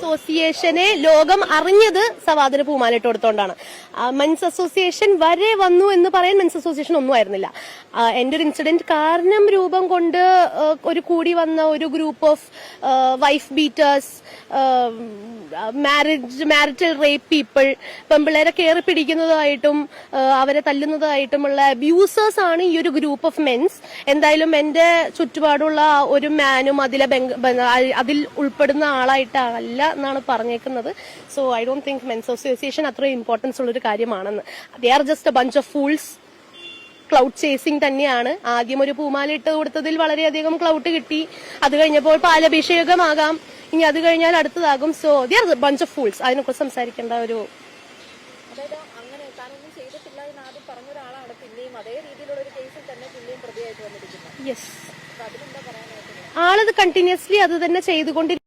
അസോസിയേഷനെ ലോകം അറിഞ്ഞത് സവാദിന് പൂമാലയിട്ട് കൊടുത്തോണ്ടാണ്. Men's association വരെ വന്നു എന്ന് പറയാൻ മെൻസ് അസോസിയേഷൻ ഒന്നും ആയിരുന്നില്ല. എന്റെ ഒരു ഇൻസിഡന്റ് കാരണം രൂപം കൊണ്ട് കൂടി വന്ന ഒരു group of wife beaters, marital rape people, പെമ്പിള്ളേരെ കയറി പിടിക്കുന്നതായിട്ടും അവരെ തല്ലുന്നതായിട്ടുമുള്ള അബ്യൂസേഴ്സ് ആണ് ഈ ഒരു ഗ്രൂപ്പ് ഓഫ് മെൻസ്. എന്തായാലും എന്റെ ചുറ്റുപാടുള്ള ഒരു മാനും അതിൽ ഉൾപ്പെടുന്ന ആളായിട്ടല്ല എന്നാണ് പറഞ്ഞേക്കുന്നത്. So I don't think men's association അത്രയും ഇമ്പോർട്ടൻസ് ഉള്ളൊരു കാര്യമാണെന്ന്. They are just a bunch of fools. Cloud chasing തന്നെയാണ്. ആദ്യം ഒരു പൂമാല ഇട്ട് കൊടുത്തതിൽ വളരെയധികം ക്ലൗഡ് കിട്ടി. അത് കഴിഞ്ഞപ്പോൾ പാലഭിഷേകമാകാം, ഇനി അത് കഴിഞ്ഞാൽ അടുത്തതാകും. So they are bunch of fools. അതിനെക്കുറിച്ച് സംസാരിക്കേണ്ട ഒരു യെസ്, ആളത് കണ്ടിന്യൂസ്ലി അത് തന്നെ ചെയ്തുകൊണ്ടിരിക്കും.